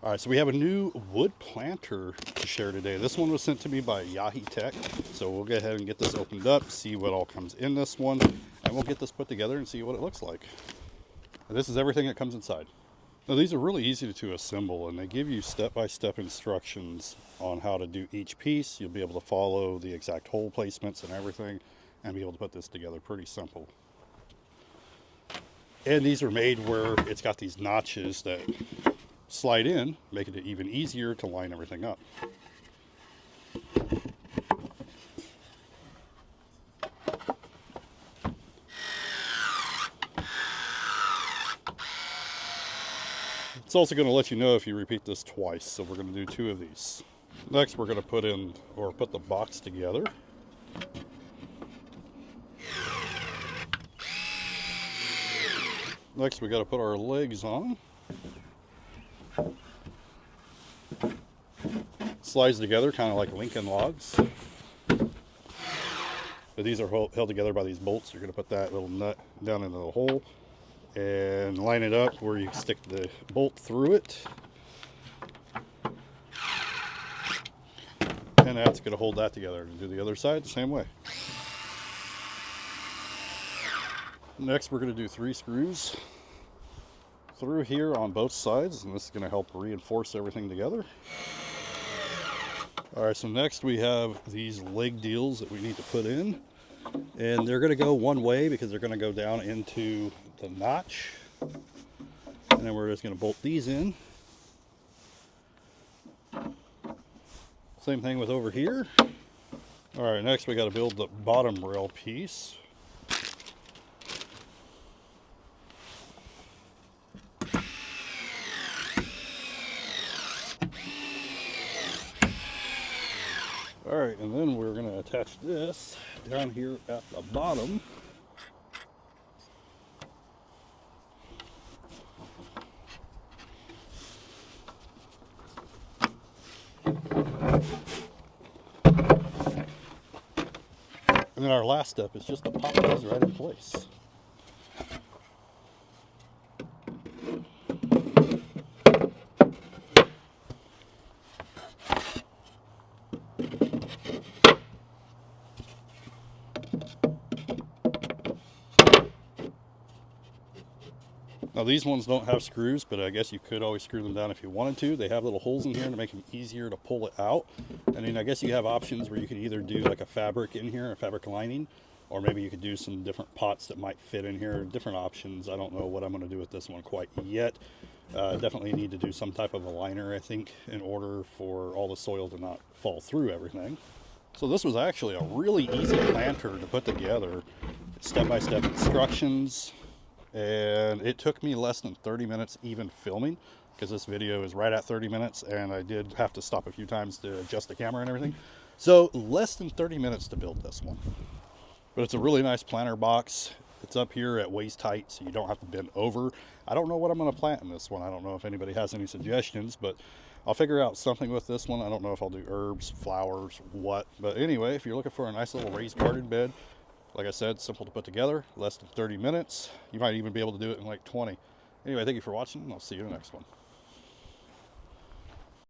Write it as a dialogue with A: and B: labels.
A: All right, so we have a new wood planter to share today. This one was sent to me by Yaheetech. So we'll go ahead and get this opened up, see what all comes in this one, and we'll get this put together and see what it looks like. And this is everything that comes inside. Now these are really easy to assemble, and they give you step-by-step instructions on how to do each piece. You'll be able to follow the exact hole placements and everything and be able to put this together pretty simple. And these are made where it's got these notches that slide in, making it even easier to line everything up. It's also going to let you know if you repeat this twice, so we're going to do 2 of these. Next we're going to put the box together. Next we got to put our legs on. Slides together kind of like Lincoln logs. But these are held together by these bolts. You're going to put that little nut down into the hole and line it up where you stick the bolt through it. And that's going to hold that together. And do the other side the same way. Next we're going to do 3 screws through here on both sides, and this is going to help reinforce everything together. Alright, so next we have these leg deals that we need to put in, and they're going to go one way because they're going to go down into the notch, and then we're just going to bolt these in. Same thing with over here. Alright, next we got to build the bottom rail piece. Alright, and then we're going to attach this down here at the bottom. And then our last step is just to pop these right in place. Now these ones don't have screws, but I guess you could always screw them down if you wanted to. They have little holes in here to make them easier to pull it out. I mean, I guess you have options where you could either do like a fabric in here, a fabric lining, or maybe you could do some different pots that might fit in here, different options. I don't know what I'm going to do with this one quite yet. Definitely need to do some type of a liner, I think, in order for all the soil to not fall through everything. So this was actually a really easy planter to put together. Step-by-step instructions. And it took me less than 30 minutes even filming, because this video is right at 30 minutes and I did have to stop a few times to adjust the camera and everything. So less than 30 minutes to build this one. But it's a really nice planter box. It's up here at waist height, so you don't have to bend over. I don't know what I'm going to plant in this one. I don't know if anybody has any suggestions, but I'll figure out something with this one. I don't know if I'll do herbs, flowers, what. But anyway, if you're looking for a nice little raised garden bed, like I said, simple to put together, less than 30 minutes. You might even be able to do it in like 20. Anyway, thank you for watching, and I'll see you in the next one.